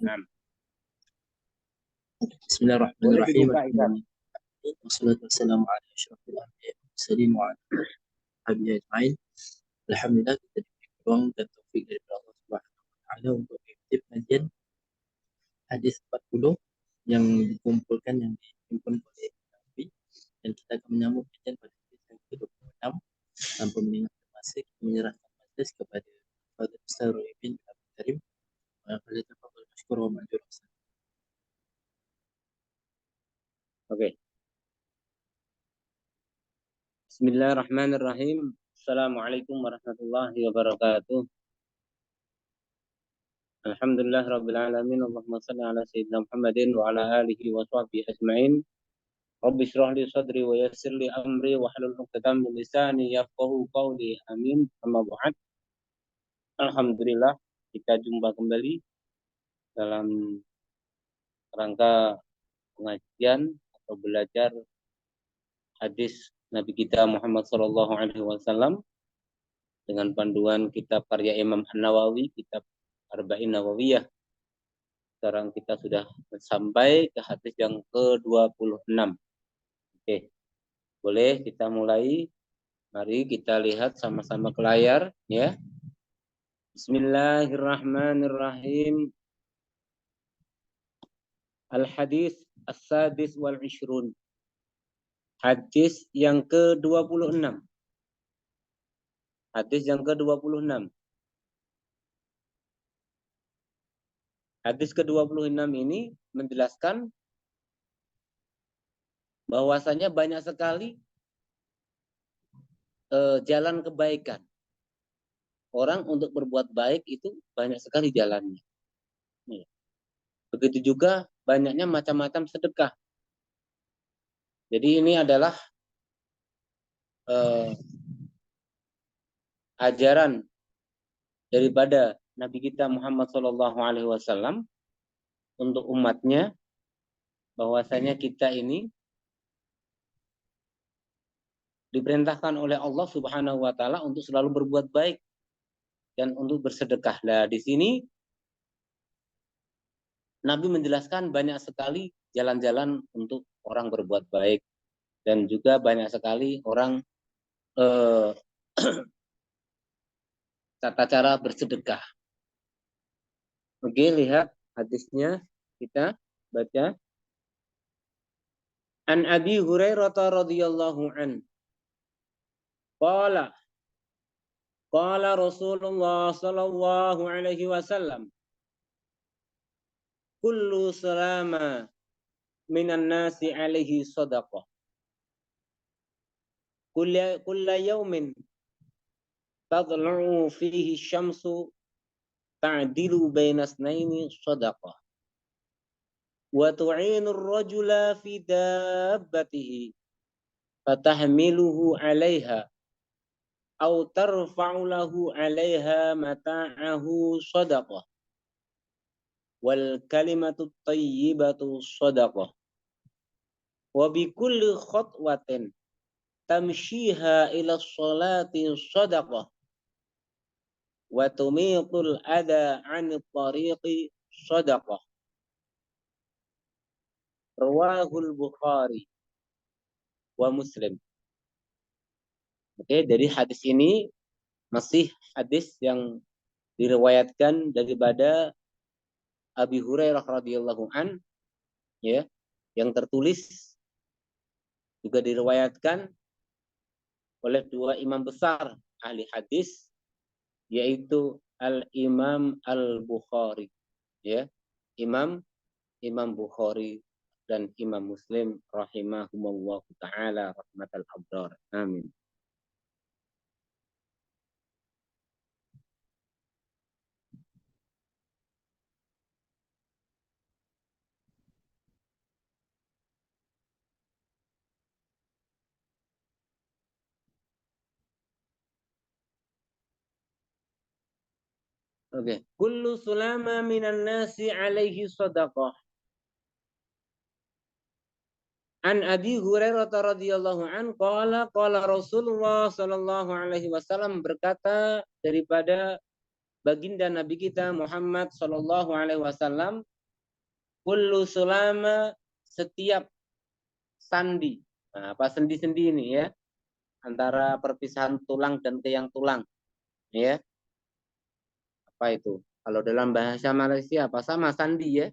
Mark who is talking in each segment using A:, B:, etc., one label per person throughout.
A: Nah, boleh
B: Bismillahirrahmanirrahim.
A: dibuka Ikan.
B: Wassalatu wassalamu ala asyrafil anbiya'i wal mursalin wa ala alihi ajma'in. Alhamdulillah, kita diberi peluang dan taufik dari Allah Subhanahu wa taala untuk mengikuti pengajian hadis 40 yang dikumpulkan, yang dihimpun oleh Nabi, dan kita akan menyambung kajian pada hadis yang ke-26. Tanpa meninggalkan masa, kita menyerahkan majlis kepada Fadil Ustaz Ruhi bin Abdul Karim. Falyatafadhal mashkura wa ma'jura.
A: Oke. Bismillahirrahmanirrahim. Assalamualaikum warahmatullahi wabarakatuh. Alhamdulillah rabbil alamin. Allahumma shalli ala sayyidina Muhammadin wa ala alihi wa sahbihi ajma'in. Rabbi shrah li sadri wa yassir li amri wa hlul 'uqdatam min lisani yafqahu qawli. Amin. Amma ba'd. Alhamdulillah, kita jumpa kembali dalam rangka pengajian atau belajar hadis Nabi kita Muhammad sallallahu alaihi wasallam dengan panduan kitab karya Imam An-Nawawi, kitab Arba'in Nawawiyah. Sekarang kita sudah sampai ke hadis yang ke-26. Oke. Boleh kita mulai? Mari kita lihat sama-sama ke layar, ya. Bismillahirrahmanirrahim. Al-hadis as-sadis wal ishrun. Hadis yang ke-26. Hadis yang ke-26. Hadis ke-26 ini menjelaskan bahwasanya banyak sekali jalan kebaikan. Orang untuk berbuat baik itu banyak sekali jalannya. Begitu juga banyaknya macam-macam sedekah. Jadi ini adalah ajaran daripada Nabi kita Muhammad SAW untuk umatnya, bahwasanya kita ini diperintahkan oleh Allah Subhanahu wa taala untuk selalu berbuat baik dan untuk bersedekah. Nah, di sini Nabi menjelaskan banyak sekali jalan-jalan untuk orang berbuat baik dan juga banyak sekali orang tata cara bersedekah. Oke, lihat hadisnya, kita baca. An Abi Hurairah radhiyallahu an. Qala Rasulullah sallallahu alaihi wasallam, kullu salama minan nasi alaihi sadaqah. Kulla yawmin tadlu'u fihi syamsu ta'dilu baina itsnaini sadaqah. Wa tu'inu ar-rajula fi dabbatihi fatahmiluhu 'alaiha aw tarfa'u lahu 'alaiha mata'ahu sadaqah. Wal kalimatu thayyibatu sadaqah. Wa bi kulli khatwatin tamshiha ila sholati sadaqah. Wa tumitul adha 'anil tariqi sadaqah. Rawahul Bukhari wa Muslim. Oke, dari hadis ini masih hadis yang diriwayatkan daripada Abi Hurairah radhiyallahu an, ya, yang tertulis juga diriwayatkan oleh dua imam besar ahli hadis, yaitu Al-Imam Al-Bukhari, ya, Imam Bukhari dan Imam Muslim rahimahumullah ta'ala rahmatal abrar. Amin. Oke. Kullu sulama minan nasi alaihi sadaqah. An Abi Hurairah radhiyallahu an qala Rasulullah sallallahu alaihi wasallam, berkata daripada baginda Nabi kita Muhammad Shallallahu Alaihi Wasallam, kullu sulama, setiap sandi. Nah, apa sendi-sendi ini ya, antara perpisahan tulang dan tiang tulang, ya. Apa itu? Kalau dalam bahasa Malaysia apa sama sandi ya?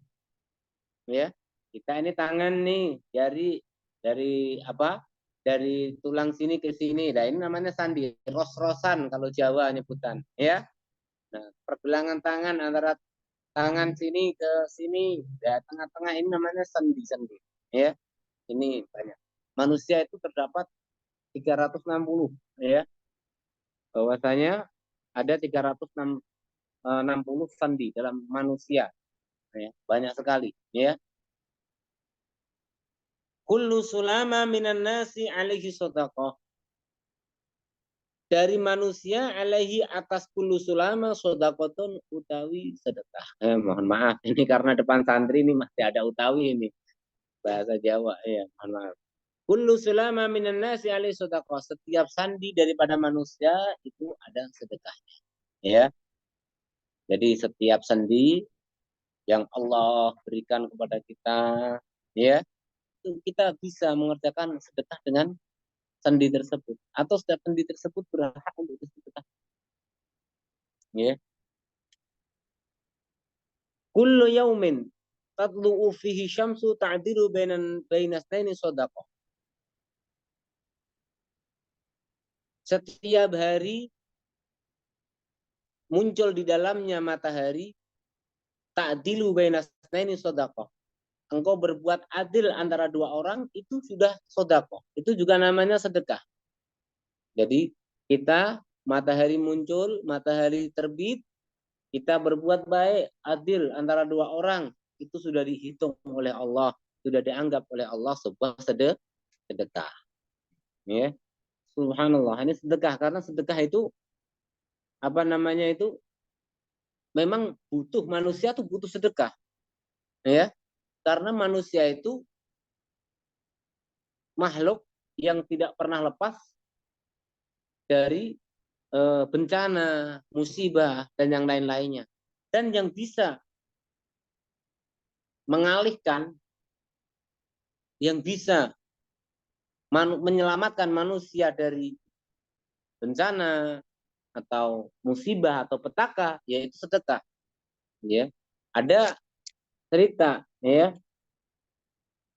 A: Ya. Kita ini tangan nih dari apa? Dari tulang sini ke sini. Nah, ini namanya sandi, ros-rosan kalau Jawa nyebutan, ya. Nah, pergelangan tangan antara tangan sini ke sini, ya, tengah-tengah ini namanya sendi-sendi, ya. Ini banyak. Manusia itu terdapat 360, ya. Bahwasanya ada 360 sendi dalam manusia, ya. Banyak sekali, ya. Kullu sulama minan nasi alaihi shadaqah. Dari manusia alaihi atas kullu sulama shadaqatun utawi sedekah. Mohon maaf ini karena depan santri ini masih ada utawi ini. Bahasa Jawa ya, mohon maaf. Kullu sulama minan nasi alaihi shadaqah. Setiap sandi daripada manusia itu ada sedekahnya. Ya. Jadi setiap sendi yang Allah berikan kepada kita, ya, itu kita bisa mengerjakan sedekah dengan sendi tersebut, atau setiap sendi tersebut berhak untuk disedekah. Ya. Kullu yaumin tadlu'u fihi syamsu ta'dilu bainasnaini shadaqah. Setiap hari muncul di dalamnya matahari, ta'dilu bainasnaini shadaqah. Engkau berbuat adil antara dua orang, itu sudah shadaqah. Itu juga namanya sedekah. Jadi kita matahari muncul, matahari terbit, kita berbuat baik, adil antara dua orang, itu sudah dihitung oleh Allah, sudah dianggap oleh Allah sebuah sedekah. Ya. Subhanallah, ini sedekah, karena sedekah itu apa namanya itu memang butuh, manusia tuh butuh sedekah. Ya. Karena manusia itu makhluk yang tidak pernah lepas dari bencana, musibah, dan yang lain-lainnya. Dan yang bisa mengalihkan, yang bisa menyelamatkan manusia dari bencana atau musibah atau petaka, yaitu sedekah. Ya. Ada cerita, ya.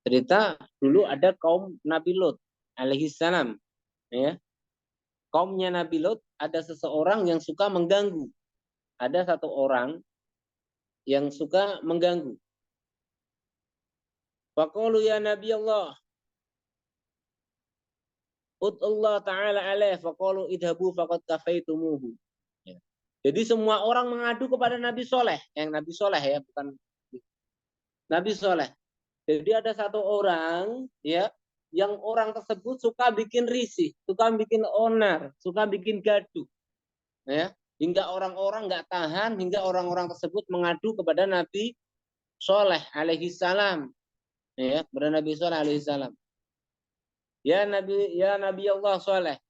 A: Cerita dulu ada kaum Nabi Lut alaihi salam, ya. Kaumnya Nabi Lut ada seseorang yang suka mengganggu. Ada satu orang yang suka mengganggu. Faqalu ya Nabi Allah, Allah Ta'ala alaih, faqalu idhabu faqad kafaitumuhu. Ya. Jadi semua orang mengadu kepada Nabi Soleh. Yang Nabi Soleh ya, bukan Nabi Soleh. Jadi ada satu orang, ya, yang orang tersebut suka bikin risih, suka bikin onar, suka bikin gaduh. Ya. Hingga orang-orang nggak tahan, hingga orang-orang tersebut mengadu kepada Nabi Soleh alaihi salam. Ya, kepada Nabi Soleh alaihi salam. Ya Nabi Allah Soleh,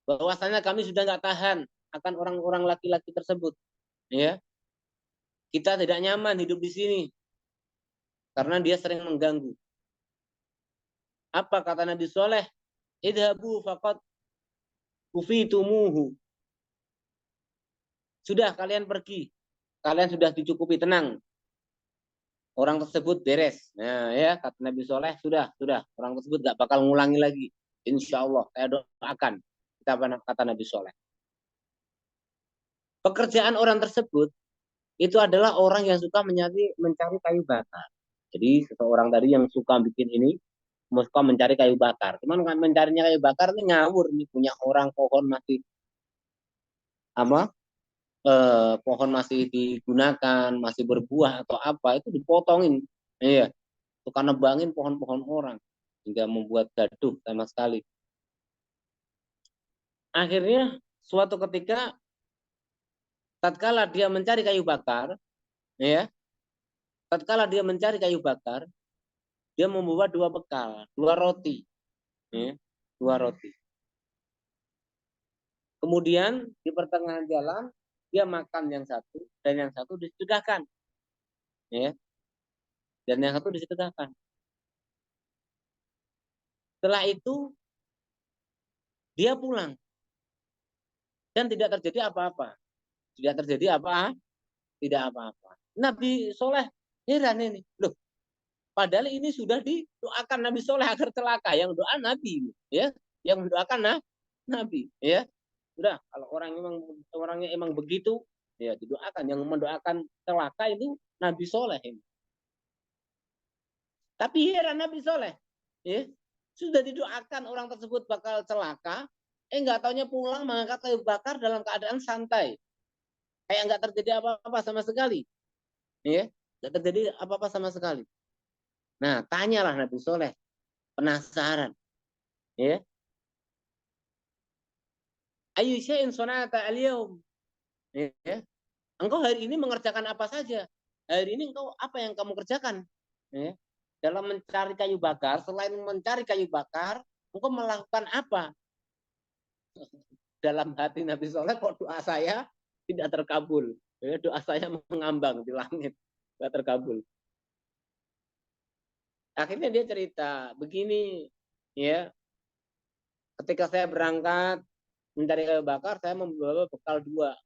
A: bahwasanya kami sudah nggak tahan akan orang-orang laki-laki tersebut. Ya, kita tidak nyaman hidup di sini karena dia sering mengganggu. Apa kata Nabi Soleh? Idhabu faqad kufitumuhu. Sudah, kalian pergi. Kalian sudah dicukupi, tenang. Orang tersebut beres. Nah, ya, kata Nabi Soleh, sudah. Orang tersebut gak bakal ngulangi lagi. Insya Allah, saya doakan. Kata Nabi Soleh. Pekerjaan orang tersebut itu adalah orang yang suka mencari kayu bakar. Jadi seseorang tadi yang suka bikin ini, suka mencari kayu bakar. Cuman mencarinya kayu bakar ini ngawur. Ini punya orang, pohon masih apa? Pohon masih digunakan, masih berbuah atau apa, itu dipotongin. Iya, suka nebangin pohon-pohon orang hingga membuat gaduh sama sekali. Akhirnya suatu ketika tatkala dia mencari kayu bakar, ya, tatkala dia mencari kayu bakar, dia membawa dua bekal, dua roti, ya, dua roti. Kemudian di pertengahan jalan dia makan yang satu dan yang satu disedekahkan, ya, dan yang satu disedekahkan. Setelah itu dia pulang dan tidak terjadi apa-apa, tidak terjadi apa, tidak apa-apa. Nabi Soleh heran ini, loh, padahal ini sudah didoakan Nabi Soleh agar celaka, yang doa Nabi, ya, yang mendoakan Nabi, ya. Sudah, kalau orangnya emang begitu, ya didoakan. Yang mendoakan celaka itu Nabi Soleh ini. Tapi heran Nabi Soleh, ya, sudah didoakan orang tersebut bakal celaka, nggak taunya pulang mengangkat kayu bakar dalam keadaan santai, kayak nggak terjadi apa-apa sama sekali, ya, nggak terjadi apa-apa sama sekali. Nah, tanyalah Nabi Soleh, penasaran, ya, ayu syai'in sonata al-yaum, ya, engkau hari ini mengerjakan apa saja? Hari ini engkau apa yang kamu kerjakan? Ya. Dalam mencari kayu bakar, selain mencari kayu bakar, engkau melakukan apa? Dalam hati Nabi Soleh, kok doa saya tidak terkabul? Ya, doa saya mengambang di langit, tidak terkabul. Akhirnya dia cerita, begini, ya, ketika saya berangkat mencari kayu bakar, saya membawa bekal 2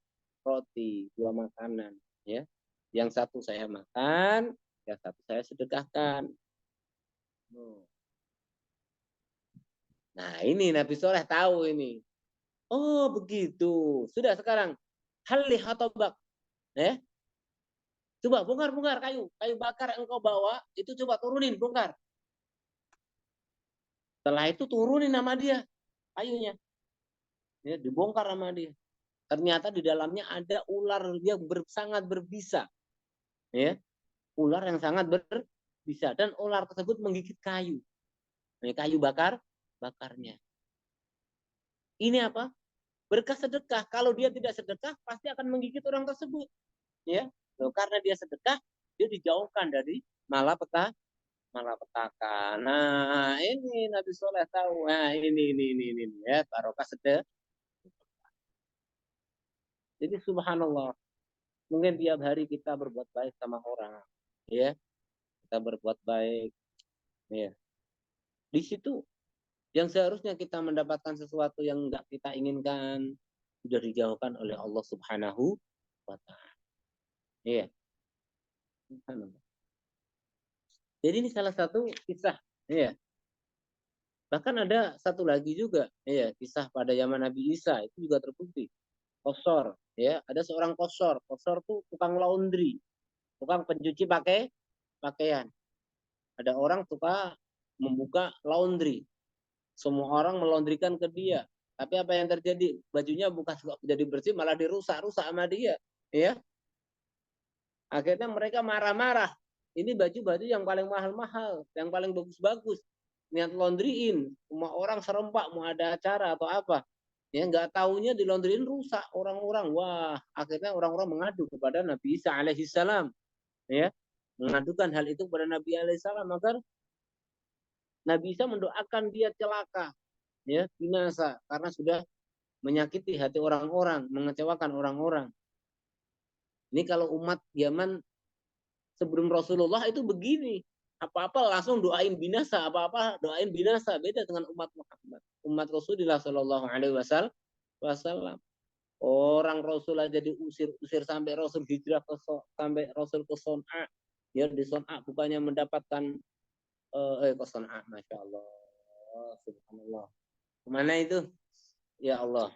A: roti, 2 makanan, ya. Yang satu saya makan, yang satu saya sedekahkan. Nah, ini Nabi Soleh tahu ini. Oh, begitu. Sudah sekarang halih atau bak, ya. Coba bongkar kayu bakar yang engkau bawa itu, coba turunin, bongkar. Setelah itu turunin nama dia kayunya, ya, dibongkar sama dia. Ternyata di dalamnya ada ular yang sangat berbisa, ya, ular yang sangat berbisa, dan ular tersebut menggigit kayu, kayu bakarnya. Ini apa? Berkah sedekah. Kalau dia tidak sedekah, pasti akan menggigit orang tersebut, ya. Loh, karena dia sedekah, dia dijauhkan dari malapetaka. Nah, ini Nabi Soleh tahu. Nah, ini ya, barokah sedekah. Jadi subhanallah, mungkin tiap hari kita berbuat baik sama orang, ya, kita berbuat baik, ya. Di situ yang seharusnya kita mendapatkan sesuatu yang enggak kita inginkan, sudah dijauhkan oleh Allah Subhanahu wa Ta'ala. Ya. Jadi ini salah satu kisah, ya. Bahkan ada satu lagi juga, ya, kisah pada zaman Nabi Isa itu juga terbukti. Kosor, ya, ada seorang kosor. Kosor tuh tukang laundry, tukang pencuci pakaian. Ada orang suka membuka laundry. Semua orang melondrikan ke dia. Tapi apa yang terjadi? Bajunya bukan jadi bersih, malah dirusak-rusak sama dia, ya. Akhirnya mereka marah-marah. Ini baju-baju yang paling mahal-mahal, yang paling bagus-bagus. Niat laundryin, semua orang serempak mau ada acara atau apa. Ya, nggak tahunya di laundryin rusak orang-orang. Wah, akhirnya orang-orang mengadu kepada Nabi Isa alaihissalam. Ya, mengadukan hal itu kepada Nabi alaihissalam agar Nabi Isa mendoakan dia celaka, ya, binasa, karena sudah menyakiti hati orang-orang, mengecewakan orang-orang. Ini kalau umat zaman sebelum Rasulullah itu begini, apa-apa langsung doain binasa, apa-apa doain binasa. Beda dengan umat Muhammad, umat Rasulullah Shallallahu Alaihi Wasallam. Orang Rasul aja diusir-usir sampai Rasul hijrah sampai Rasul ke Son'a. Ya, di Son'a bukannya mendapatkan ke Son'a, masya Allah, subhanallah. Kemana itu? Ya Allah.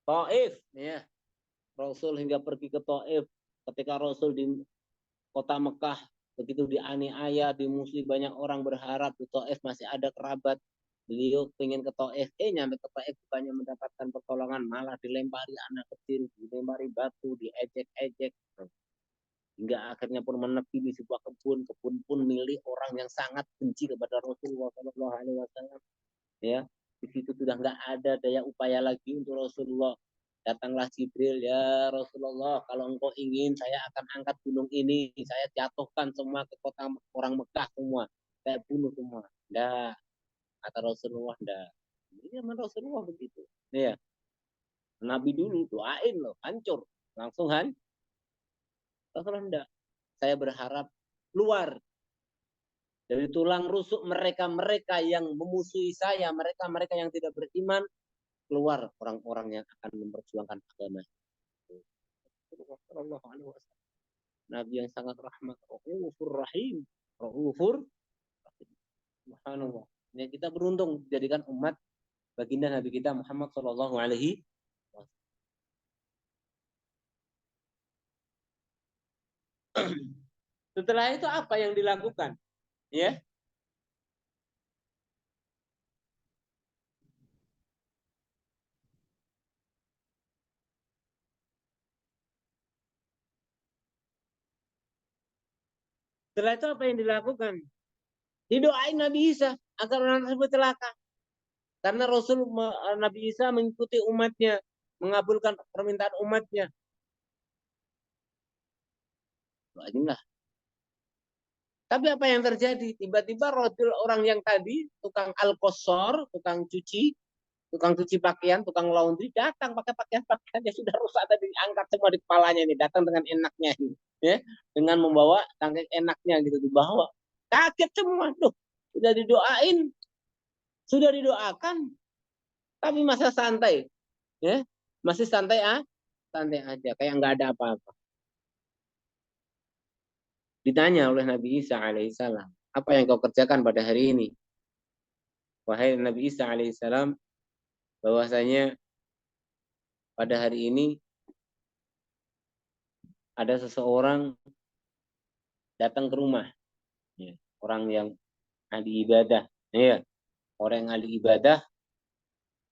A: Taif, ya. Rasul hingga pergi ke Taif. Ketika Rasul di kota Mekah begitu dianiaya, dimusuhi, banyak orang berharap di Taif masih ada kerabat. Beliau pengen ke Taif, nyampe ke Taif bukannya mendapatkan pertolongan, malah dilempari anak kecil, dilempari batu, diejek-ejek. Hingga akhirnya pun menepi di sebuah kebun pun milik orang yang sangat benci kepada Rasulullah SAW. Ya, di situ sudah nggak ada daya upaya lagi untuk Rasulullah. Datanglah Jibril, ya Rasulullah, kalau engkau ingin saya akan angkat gunung ini, saya jatuhkan semua ke kota orang Mekah semua, saya bunuh semua. Enggak, kata Rasulullah, enggak. Ini memang Rasulullah begitu, ya. Nabi dulu doain loh, hancur. Langsung Rasulullah enggak. Saya berharap keluar dari tulang rusuk mereka-mereka yang memusuhi saya, mereka-mereka yang tidak beriman, keluar orang-orang yang akan memperjuangkan agama. Nabi yang sangat rahmat, Raufur Rahim, Raufur. Subhanallah. Ya, kita beruntung dijadikan umat baginda Nabi kita Muhammad Shallallahu Alaihi Wasallam. Setelah itu apa yang dilakukan? Ya, setelah itu apa yang dilakukan? Didoain Nabi Isa agar orang tersebut celaka. Karena Nabi Isa mengikuti umatnya, mengabulkan permintaan umatnya. Doainlah. Tapi apa yang terjadi? Tiba-tiba orang yang tadi, tukang al-qosor, tukang cuci pakaian, tukang laundry, datang pakai pakaian-pakaian yang sudah rusak tadi, angkat semua di kepalanya ini, datang dengan enaknya ini, ya, dengan membawa tangkai enaknya gitu dibawa. Kaget semua, tuh, sudah didoakan, tapi masa santai, ya, masih santai santai aja, kayak nggak ada apa-apa. Ditanya oleh Nabi Isa alaihissalam, apa yang kau kerjakan pada hari ini? Wahai Nabi Isa alaihissalam, bahwasanya pada hari ini ada seseorang datang ke rumah, ya, orang yang ahli ibadah, ya, orang yang ahli ibadah,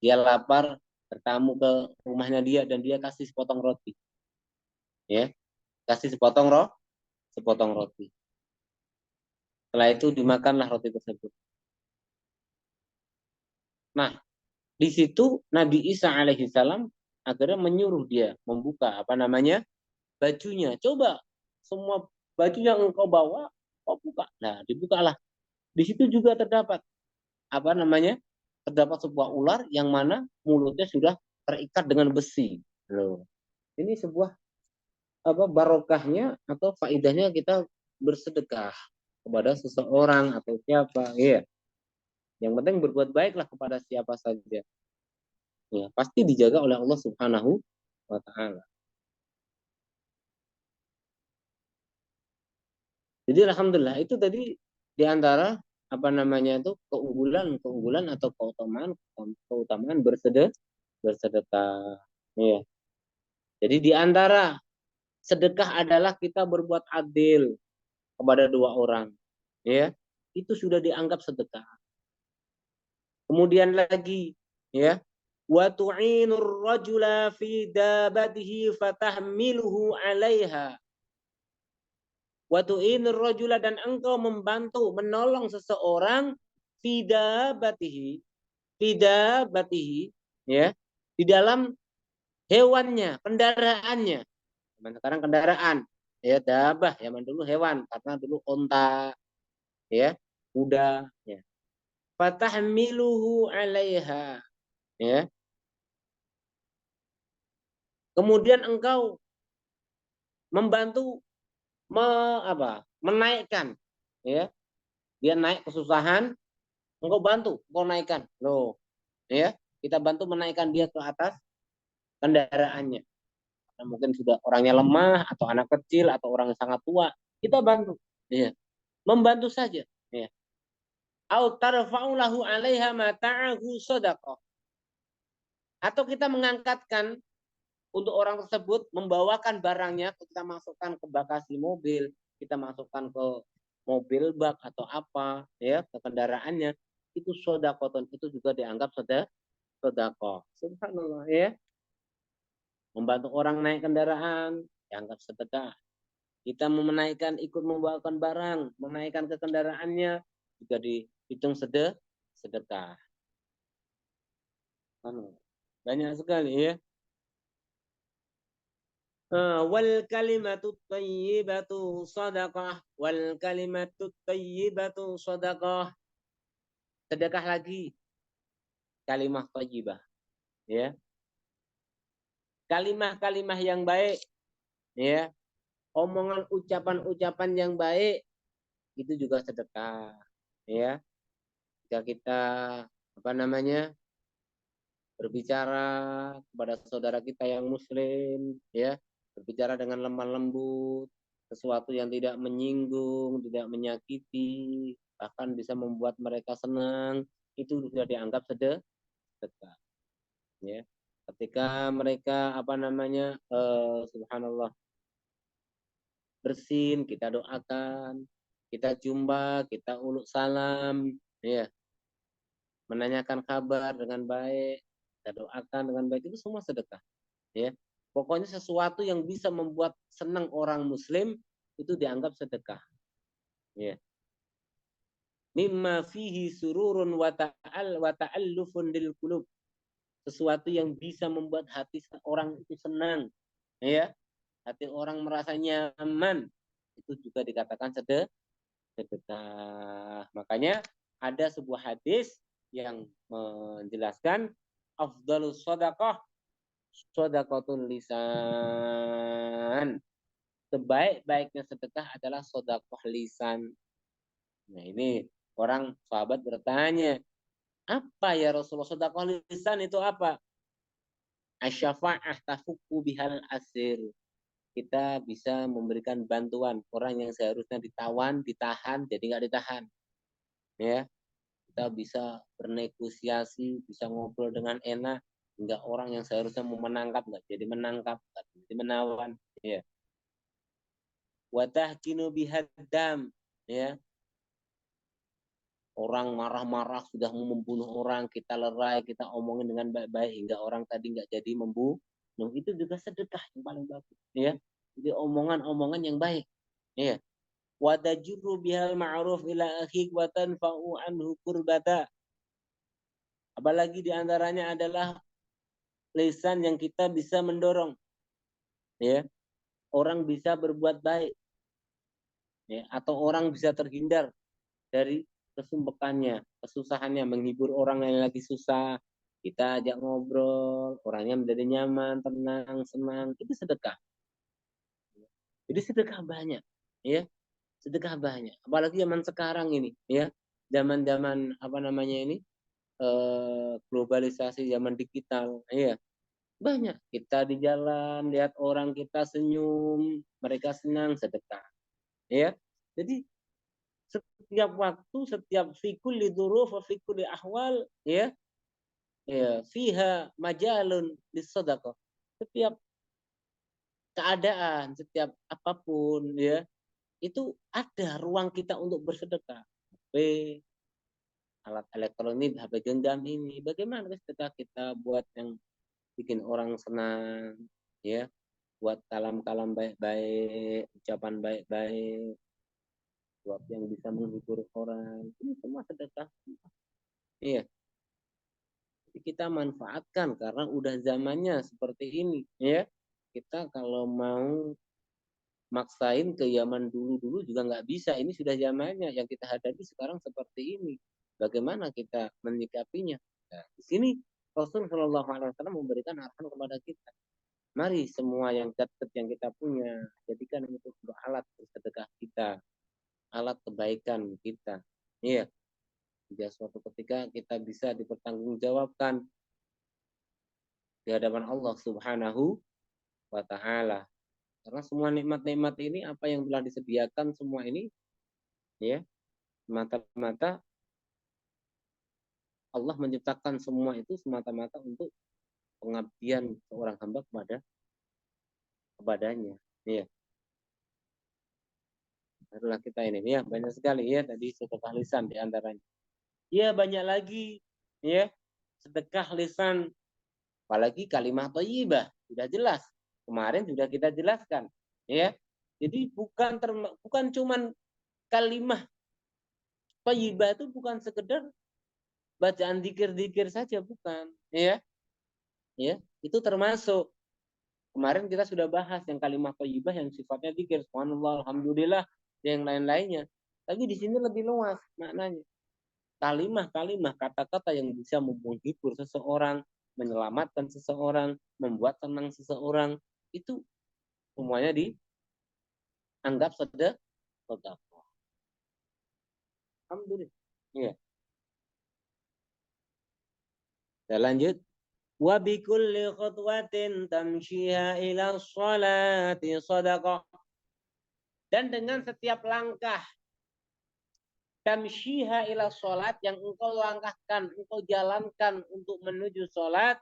A: dia lapar, bertamu ke rumahnya dia dan dia kasih sepotong roti, ya, kasih sepotong roti. Setelah itu dimakanlah roti tersebut. Nah, di situ Nabi Isa alaihissalam akhirnya menyuruh dia membuka bajunya. Coba semua baju yang engkau bawa, kau buka. Nah, dibukalah. Di situ juga terdapat terdapat sebuah ular yang mana mulutnya sudah terikat dengan besi. Loh. Ini sebuah barokahnya atau faidahnya kita bersedekah kepada seseorang atau siapa, ya. Yang penting berbuat baiklah kepada siapa saja. Ya, pasti dijaga oleh Allah Subhanahu wa taala. Jadi alhamdulillah itu tadi di antara keunggulan atau keutamaan bersedekah. Ya. Jadi di antara sedekah adalah kita berbuat adil kepada dua orang. Ya. Itu sudah dianggap sedekah. Kemudian lagi, ya, wa tu'inur rajula fi dabatihi fatahmiluhu 'alaiha. Wa tu'inur rajula, dan engkau membantu menolong seseorang fi dabatihi, ya, di dalam hewannya, kendaraannya. Sekarang kendaraan, ya, dabah, ya, dulu hewan, karena dulu onta, ya, kuda, ya. Fatahmiluhu 'alaiha, ya. Kemudian engkau membantu menaikkan, ya. Dia naik kesusahan, engkau bantu, engkau naikkan. Loh, ya. Kita bantu menaikkan dia ke atas kendaraannya. Karena mungkin sudah orangnya lemah atau anak kecil atau orang yang sangat tua, kita bantu, ya. Membantu saja, ya. Au tarfa'u lahu 'alaiha mata'ahu shadaqah. Atau kita mengangkatkan untuk orang tersebut membawakan barangnya, kita masukkan ke bagasi mobil, kita masukkan ke mobil bak atau apa, ya, ke kendaraannya, itu sodakoton, itu juga dianggap sodako. Subhanallah, ya. Membantu orang naik kendaraan dianggap sedekah. Kita ikut membawakan barang, menaikkan ke kendaraannya juga dihitung sedekah. Banyak sekali, ya. Wal kalimatu thayyibatu sadaqah, wal kalimatu thayyibatu sadaqah. Sedekah lagi kalimat thayyibah, ya. Kalimah-kalimah yang baik, ya, omongan ucapan-ucapan yang baik itu juga sedekah, ya. Jika kita berbicara kepada saudara kita yang muslim, ya, berbicara dengan lemah lembut, sesuatu yang tidak menyinggung, tidak menyakiti, bahkan bisa membuat mereka senang, itu sudah dianggap sedekah, ya. Ketika mereka subhanallah bersin, kita doakan, kita jumpa, kita uluk salam, ya, menanyakan kabar dengan baik, kita doakan dengan baik, itu semua sedekah, ya. Pokoknya sesuatu yang bisa membuat senang orang muslim itu dianggap sedekah, ya. Mimma fihi sururun wa ta'allufun lil qulub. Sesuatu yang bisa membuat hati orang itu senang, ya. Hati orang merasa nyaman, itu juga dikatakan sedekah. Makanya ada sebuah hadis yang menjelaskan afdhalus shadaqah shadaqatul lisan. Sebaik-baiknya sedekah adalah sedekah lisan. Nah, ini orang sahabat bertanya, apa ya Rasulullah, sedekah lisan itu apa? Asyafa'ah tafukku bihal asir. Kita bisa memberikan bantuan orang yang seharusnya ditawan, ditahan, jadi nggak ditahan. Ya, kita bisa bernegosiasi, bisa ngobrol dengan enak, hingga orang yang seharusnya mau menangkap nggak jadi menangkap, nggak jadi menawan. Ya. Watahkinu bihadam, ya, orang marah-marah sudah mau membunuh orang, kita lerai, kita omongin dengan baik-baik hingga orang tadi nggak jadi membunuh, itu juga sedekah yang paling bagus, ya. Jadi omongan-omongan yang baik, ya. Wadajuru bihal ma'ruf ila akhik wa tanfa'u anhu kurbata. Apalagi diantaranya adalah lisan yang kita bisa mendorong, ya, orang bisa berbuat baik, ya, atau orang bisa terhindar dari kesumpekannya, kesusahannya, menghibur orang yang lagi susah, kita ajak ngobrol, orangnya menjadi nyaman, tenang, senang, itu sedekah. Jadi sedekah banyak, ya, sedekah banyak. Apalagi zaman sekarang ini, ya, zaman-zaman ini, globalisasi, zaman digital, ya, banyak kita di jalan lihat orang kita senyum, mereka senang, sedekah, ya. Jadi setiap waktu, setiap fikul liduruf wa fikul li ahwal, ya, ya, fiha majalun lisadaqah. Setiap keadaan, setiap apapun, ya, itu ada ruang kita untuk bersedekah. HP, alat elektronik, HP genggam ini, bagaimana sedekah kita buat yang bikin orang senang, ya, buat kalam-kalam baik-baik, ucapan baik-baik, buat yang bisa menghibur orang, ini semua sedekah. Iya, kita manfaatkan karena udah zamannya seperti ini, ya. Kita kalau mau maksain ke zaman dulu-dulu juga nggak bisa. Ini sudah zamannya, yang kita hadapi sekarang seperti ini. Bagaimana kita menyikapinya? Nah, di sini Rasul Shallallahu Alaihi Wasallam memberikan arahan kepada kita. Mari semua yang zat-zat yang kita punya, jadikan itu sebuah alat bersedekah kita, alat kebaikan kita. Iya, jika suatu ketika kita bisa dipertanggungjawabkan di hadapan Allah Subhanahu wa Ta'ala. Karena semua nikmat-nikmat ini, apa yang telah disediakan semua ini, ya, semata-mata Allah menciptakan semua itu semata-mata untuk pengabdian seorang hamba kepadanya. Ya, adalah kita ini, ya, banyak sekali, ya, tadi sedekah lisan di antaranya. Ya, banyak lagi, ya, sedekah lisan, apalagi kalimat thayyibah, sudah jelas. Kemarin sudah kita jelaskan, ya. Jadi bukan cuman kalimat thayyibah itu bukan sekedar bacaan dikir-dikir saja, bukan, ya. Ya, itu termasuk kemarin kita sudah bahas yang kalimat thayyibah yang sifatnya dikir, subhanallah, alhamdulillah, yang lain-lainnya. Tapi di sini lebih luas maknanya. Kalimat-kalimat, kata-kata yang bisa menghibur seseorang, menyelamatkan seseorang, membuat tenang seseorang, itu semuanya dianggap sedekah. Alhamdulillah. Ya. Kita lanjut. Wa bi kulli khutwatin tamshiha ila sholati sadaqah. Dan dengan setiap langkah tamshiha ila sholat yang engkau langkahkan, engkau jalankan untuk menuju sholat,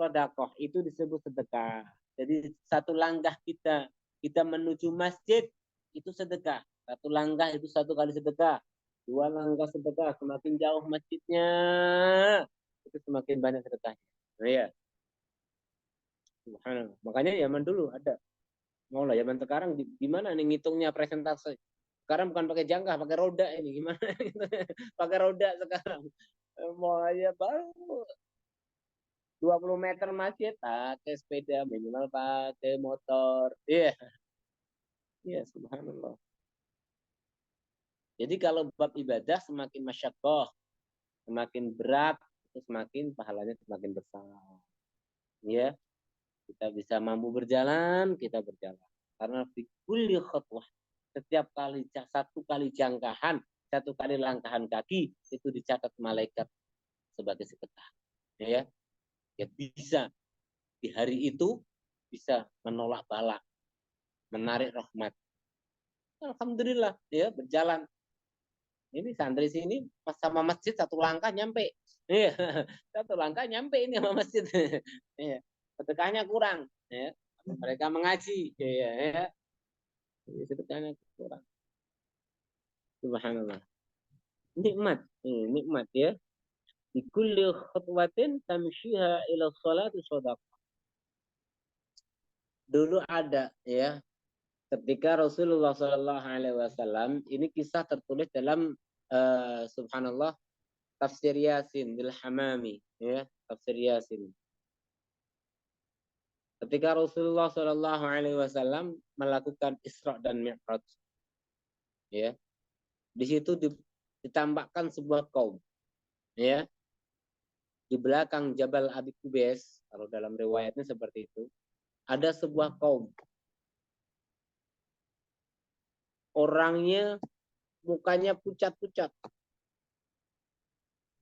A: sedekah itu disebut sedekah. Jadi satu langkah kita menuju masjid itu sedekah. Satu langkah itu satu kali sedekah. Dua langkah sedekah, semakin jauh masjidnya itu semakin banyak sedekahnya. Nah, ya. Subhanallah. Makanya zaman dulu ada. Mau lah zaman sekarang gimana nih ngitungnya presentase? Sekarang bukan pakai jangka, pakai roda ini gimana? Pakai roda sekarang. Mau aja baru 20 meter masjid pakai sepeda, minimal pakai motor. Iya, iya subhanallah. Jadi kalau bab ibadah semakin masyaqqah, semakin berat, itu semakin pahalanya semakin besar. Ya, kita bisa mampu berjalan, kita berjalan. Karena fi kulli khutwah, setiap kali satu kali jangkahan, satu kali langkahan kaki itu dicatat malaikat sebagai sedekah. Ya, ya bisa di hari itu bisa menolak bala, menarik rahmat. Alhamdulillah ya berjalan. Ini santri sini pas sama masjid satu langkah nyampe. Iya, satu langkah nyampe ini sama masjid. Iya, sedekahnya kurang. Ya. Mereka mengaji. Iya, ya. Sedekahnya kurang. Subhanallah. Nikmat, nikmat ya. Di kulli khutwatin tamshiha ila sholati shadaqah. Dulu ada ya, ketika Rasulullah Shallallahu Alaihi Wasallam ini kisah tertulis dalam subhanallah tafsir Yasin bil Hamami ya, tafsir Yasin. Ketika Rasulullah Shallallahu Alaihi Wasallam melakukan Isra dan Mi'raj, ya, di situ ditampakkan sebuah kaum, ya, di belakang Jabal Abi Qubais, kalau dalam riwayatnya seperti itu, ada sebuah kaum, orangnya mukanya pucat-pucat,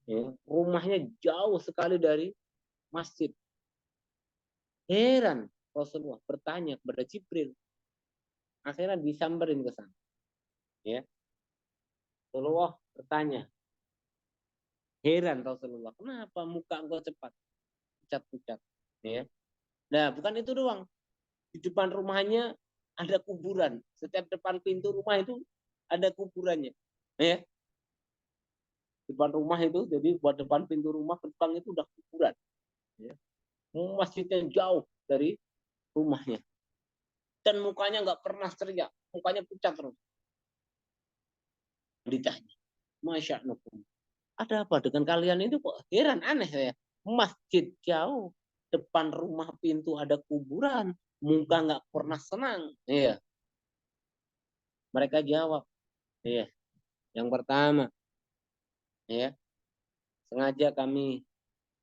A: ya, rumahnya jauh sekali dari masjid. Heran Rasulullah bertanya kepada Jibril, akhirnya disamperin ke sana, ya. Rasulullah bertanya, heran Rasulullah, kenapa muka engkau cepat pucat-pucat, ya. Nah, bukan itu doang. Di depan rumahnya ada kuburan. Setiap depan pintu rumah itu ada kuburannya, ya. Depan rumah itu, jadi buat depan pintu rumah gerbang itu udah kuburan, ya. Masjidnya jauh dari rumahnya. Dan mukanya nggak pernah ceria, mukanya pucat terus. Ditanya, Masya Allah, ada apa dengan kalian itu kok heran aneh saya. Masjid jauh, depan rumah pintu ada kuburan, muka nggak pernah senang. Iya. Mereka jawab, iya. Yang pertama, ya, sengaja kami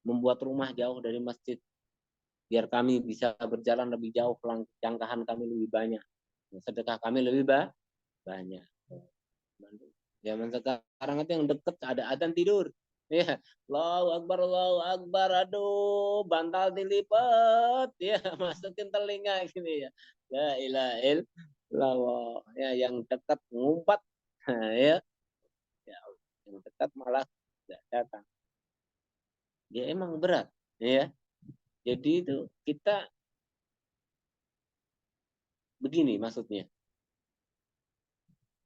A: membuat rumah jauh dari masjid biar kami bisa berjalan lebih jauh, jangkahan kami lebih banyak, sedekah kami lebih banyak. Zaman sekarang itu yang deket ada adzan tidur. Ya, Allahu Akbar, aduh, bantal dilipat, ya, masukin telinga gini ya. La ilaha illallah. Ya, yang dekat ngumpat, ya, ya, yang dekat malah tidak datang. Ya emang berat, ya. Jadi itu kita begini maksudnya.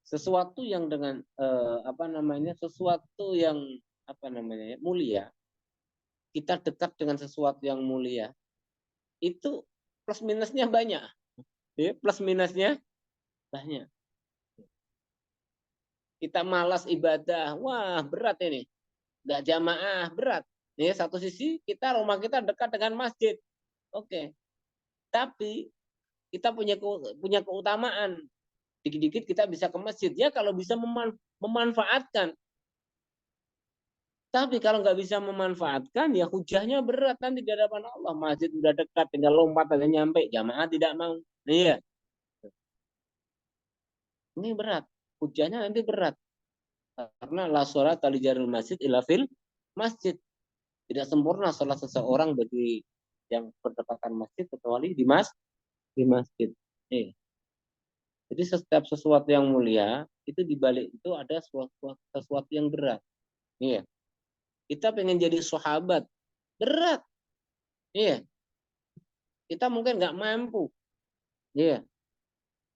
A: Sesuatu yang dengan apa namanya? Sesuatu yang apa namanya? Mulia. Kita dekat dengan sesuatu yang mulia. Itu plus minusnya banyak. Ya, plus minusnya banyak. Kita malas ibadah, wah berat ini. Nggak jamaah, berat. Ya, satu sisi kita rumah kita dekat dengan masjid. Oke. Tapi kita punya keutamaan. Dikit-dikit kita bisa ke masjid. Ya kalau bisa memanfaatkan. Tapi kalau nggak bisa memanfaatkan, ya hujahnya berat nanti di hadapan Allah. Masjid udah dekat, tinggal lompat aja nyampe. Jamaah tidak mau. Iya, ini berat. Hujahnya nanti berat. Karena la sholat li jaril masjid illa fil masjid. Tidak sempurna sholat seseorang bagi yang berdekatan masjid kecuali di masjid. Iya. Jadi setiap sesuatu yang mulia itu dibalik itu ada sesuatu yang berat. Iya. Kita pengen jadi sahabat, berat. Iya. Kita mungkin nggak mampu. Iya.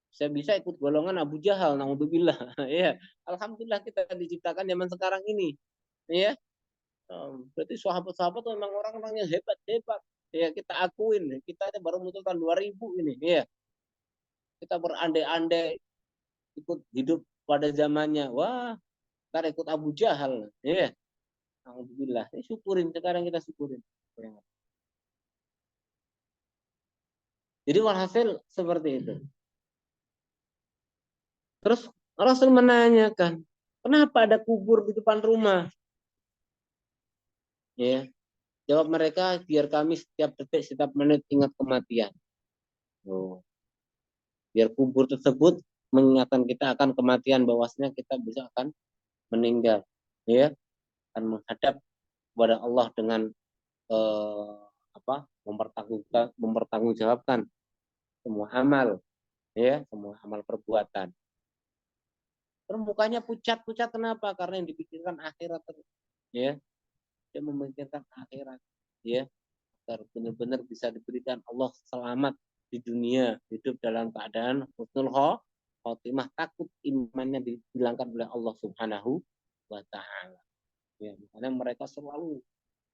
A: Saya bisa ikut golongan Abu Jahal, naudzubillah. Iya. Alhamdulillah kita diciptakan zaman sekarang ini. Iya. Berarti sahabat-sahabat itu memang orang-orang yang hebat-hebat. Ya, kita akuin. Kita baru muncul tahun 2000 ini. Iya. Kita berandai-andai ikut hidup pada zamannya. Wah, ntar ikut Abu Jahal. Iya. Alhamdulillah. Syukurin. Sekarang kita syukurin. Jadi walhasil seperti itu. Terus Rasul menanyakan, kenapa ada kubur di depan rumah? Ya, jawab mereka, biar kami setiap detik, setiap menit ingat kematian. Oh. Biar kubur tersebut mengingatkan kita akan kematian, bahwasanya kita bisa akan meninggal. Ya, akan menghadap kepada Allah dengan mempertanggungjawabkan semua amal, ya, semua amal perbuatan. Terus mukanya pucat-pucat, kenapa? Karena yang dipikirkan akhirat terus. Ya, dia memikirkan akhirat, ya, agar benar-benar bisa diberikan Allah selamat di dunia, hidup dalam keadaan husnul khotimah, takut imannya dihilangkan oleh Allah Subhanahu wa taala. Ya, makanya mereka selalu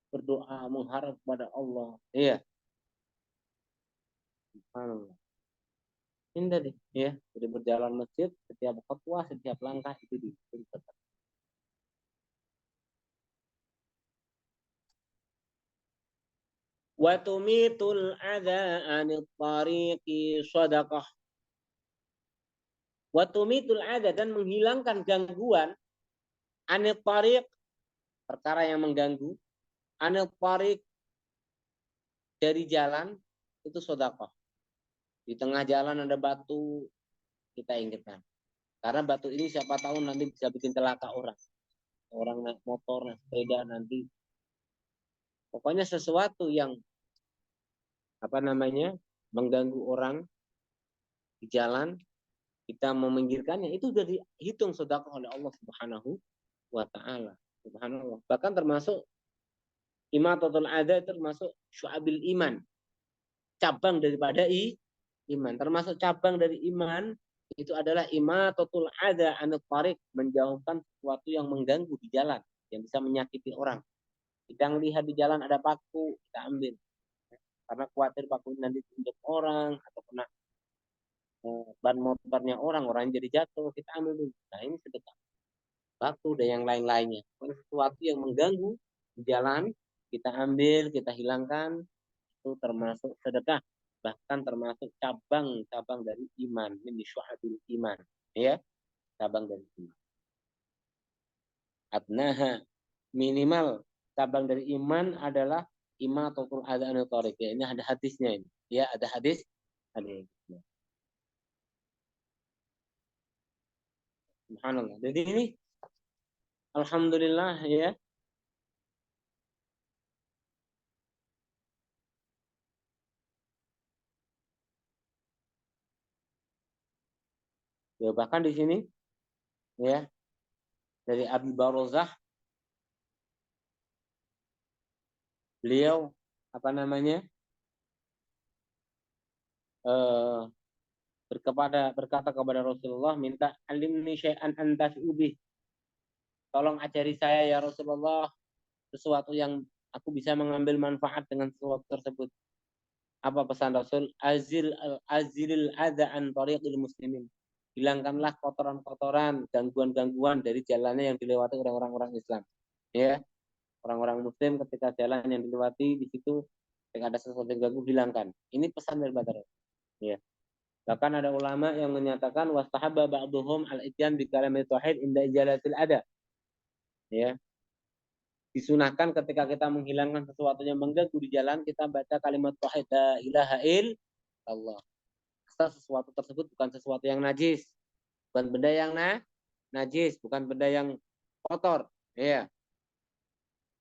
A: berdoa mengharap kepada Allah. Iya. Subhanallah. Ini tadi, ya, jadi berjalan masjid, setiap khutbah, setiap langkah itu dicatat. Wa tumitul adza 'anil tariqi shadaqah. Wa tumitul adza, dan menghilangkan gangguan, 'anil tariq, perkara yang mengganggu, 'anil tariq, dari jalan, itu sedekah. Di tengah jalan ada batu, kita ingatkan. Karena batu ini siapa tahu nanti bisa bikin celaka orang. Orang naik motor, naik sepeda nanti. Pokoknya sesuatu yang mengganggu orang di jalan, kita meminggirkannya, itu sudah dihitung sedekah oleh Allah Subhanahu wa taala. Subhanallah. Bahkan termasuk imatatul adza, termasuk syu'abil iman. Cabang daripada iman. Termasuk cabang dari iman itu adalah imatatul adza 'anil tariq, menjauhkan sesuatu yang mengganggu di jalan, yang bisa menyakiti orang. Kita lihat di jalan ada paku, kita ambil. Karena khawatir paku nanti tunjuk orang atau kena ban motornya orang jadi jatuh, kita ambil dulu. Nah, ini sedekah. Paku dan yang lain-lainnya. Sesuatu yang mengganggu di jalan, kita ambil, kita hilangkan, itu termasuk sedekah. Bahkan termasuk cabang-cabang dari iman. Ini syu'abil iman. Ya, cabang dari iman. Adnaha, minimal cabang dari iman adalah imatatul adza 'anil tariq. Ya, ini ada hadisnya ini. Ya, ada hadis. Subhanallah. Jadi ini alhamdulillah, ya. Ya, bahkan di sini, ya, dari Abi Barozah, beliau eh, berkata kepada Rasulullah, minta alimni syai'an antafi'u. Tolong ajari saya ya Rasulullah sesuatu yang aku bisa mengambil manfaat dengan sesuatu tersebut. Apa pesan Rasul? Azilil adza an tariqil muslimin. Hilangkanlah kotoran-kotoran, gangguan-gangguan dari jalannya yang dilewati oleh orang-orang Islam. Ya, orang-orang Muslim ketika jalan yang dilewati di situ, ketika ada sesuatu yang ganggu, hilangkan. Ini pesan dari Rasul. Ya. Bahkan ada ulama yang menyatakan wastahabba ba'dhum al-ityan bi kalamit tauhid inda ijalatil ada. Ya. Disunahkan ketika kita menghilangkan sesuatu yang mengganggu di jalan, kita baca kalimat tauhid la ilaha illallah. Asal sesuatu tersebut bukan sesuatu yang najis, bukan benda yang najis, bukan benda yang kotor. Iya.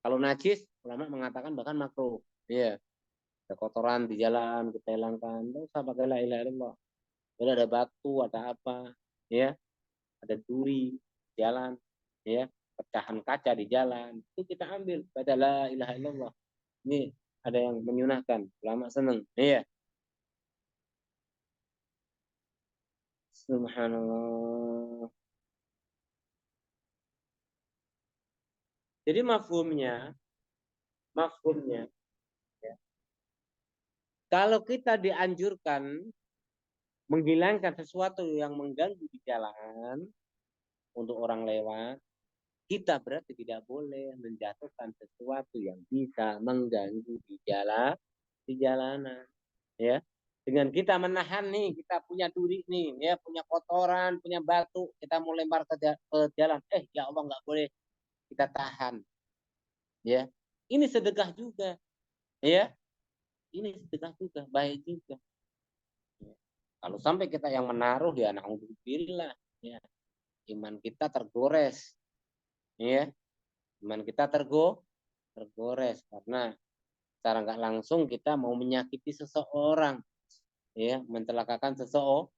A: Kalau najis, ulama mengatakan bahkan makruh. Iya. Ada kotoran di jalan, kita hilangkan. Tidak usah pakai la ilaha illallah. Jadi ada batu, ada apa, ya, ada duri di jalan, ya, pecahan kaca di jalan, itu kita ambil baca la ilaha illallah. Ini ada yang menyunahkan, ulama senang, iya. Subhanallah. Jadi mafhumnya, ya, kalau kita dianjurkan menghilangkan sesuatu yang mengganggu di jalan untuk orang lewat, kita berarti tidak boleh menjatuhkan sesuatu yang bisa mengganggu di jalanan, ya. Dengan kita menahan nih, kita punya duri nih, ya, punya kotoran, punya batu, kita mau lempar ke jalan, ya Allah nggak boleh, kita tahan, ya. Ini sedekah juga, ya. Ini sedekah juga, baik juga. Ya. Kalau sampai kita yang menaruh, ya naudzubillah, ya, iman kita tergores, ya, iman kita tergores karena secara nggak langsung kita mau menyakiti seseorang, ya, mencelakakan seseorang.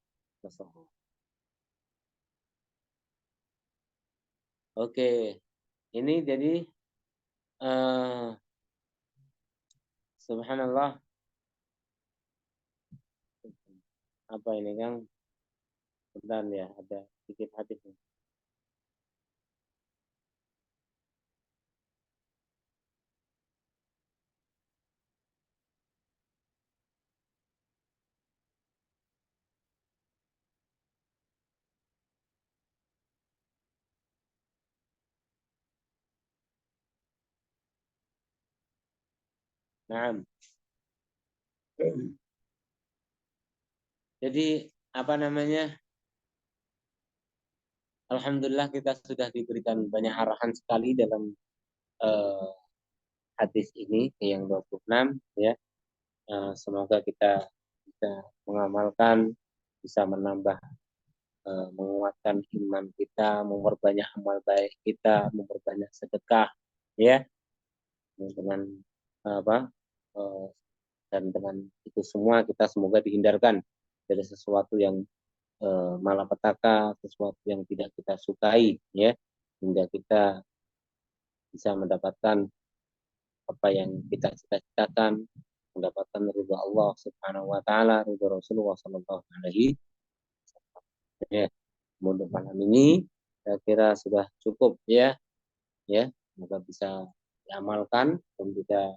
A: Oke, ini jadi subhanallah, apa ini Kang? Bentar ya, ada sedikit hadis. Nah, jadi apa namanya? Alhamdulillah kita sudah diberikan banyak arahan sekali dalam uh, hadis ini yang 26, ya. Semoga kita bisa mengamalkan, bisa menambah, menguatkan iman kita, memperbanyak amal baik kita, memperbanyak sedekah, ya. Dengan apa? Uh, dan dengan itu semua kita semoga dihindarkan dari sesuatu yang malapetaka, sesuatu yang tidak kita sukai, ya, hingga kita bisa mendapatkan apa yang kita cita-citakan, mendapatkan ridha Allah Subhanahu wa taala, ridha Rasulullah sallallahu alaihi wasallam. Ya, untuk malam ini saya kira sudah cukup, ya, ya, semoga bisa diamalkan dan bisa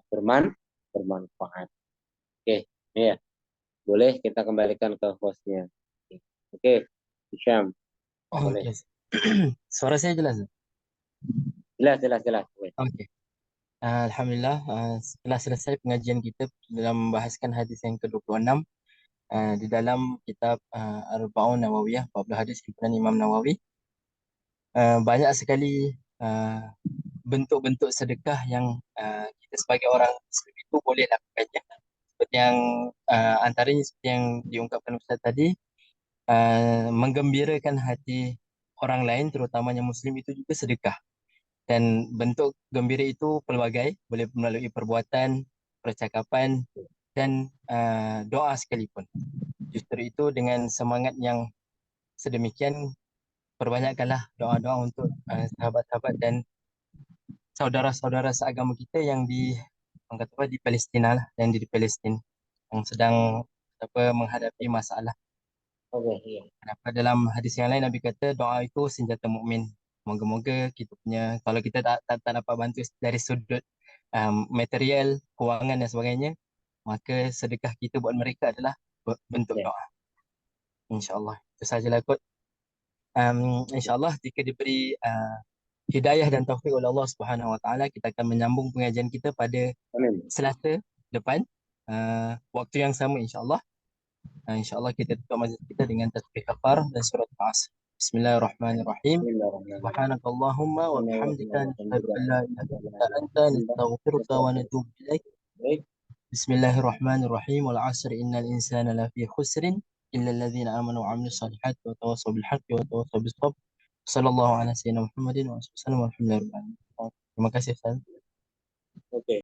A: bermanfaat. Oke, ya, boleh kita kembalikan ke hostnya. Oke, Hisham, boleh.
B: Oke. Suara saya jelas?
A: Jelas, jelas, jelas. Boleh.
B: Oke. Alhamdulillah, setelah selesai pengajian kita dalam membahaskan hadis yang ke-26 di dalam kitab Arba'un Nawawiyah, 40 hadis himpunan Imam Nawawi, banyak sekali bentuk-bentuk sedekah yang kita sebagai orang Muslim itu boleh lakukannya. Seperti yang antaranya seperti yang diungkapkan Ustaz tadi, menggembirakan hati orang lain, terutamanya Muslim, itu juga sedekah. Dan bentuk gembira itu pelbagai, boleh melalui perbuatan, percakapan, dan doa sekalipun. Justru itu dengan semangat yang sedemikian, perbanyakkanlah doa-doa untuk sahabat-sahabat dan saudara-saudara seagama kita yang di orang kata apa, di Palestina lah, yang di Palestin yang sedang menghadapi masalah.
A: Oke, iya.
B: Kenapa dalam hadis yang lain Nabi kata doa itu senjata mukmin. Moga-moga kita punya, kalau kita tak dapat bantu dari sudut material, kewangan dan sebagainya, maka sedekah kita buat mereka adalah bentuk
A: Ya.
B: doa. InsyaAllah. Itu sahajalah kot. InsyaAllah jika diberi hidayah dan taufik oleh Allah Subhanahu Wa Taala, kita akan menyambung pengajian kita pada
A: Amin.
B: Selasa depan, waktu yang sama insyaAllah. InsyaAllah kita tutup majlis kita dengan tasbih kafar dan surat Al-Asr. Bismillahirrahmanirrahim.
A: بسم الله الرحمن الرحيم.
B: Subhanakallahumma wa
A: إنا
B: bihamdika
A: وإنا
B: nashhadu
A: وحمدك
B: an la ilaha
A: نشهد أن لا
B: illa
A: إله
B: anta
A: إلا أنت
B: nastaghfiruka wa
A: نستغفرك
B: natubu ilaik.
A: إليك.
B: Bismillahirrahmanirrahim. Wal 'asri innal insana lafi khusrin illa alladhina amanu wa 'amilus solihati wa tawassaw bil haqqi wa tawassaw bis sabr. Sallallahu ala sayyidina Muhammadin wa sallam walhamdulillahi rabbil alamin. Terima kasih Ustaz.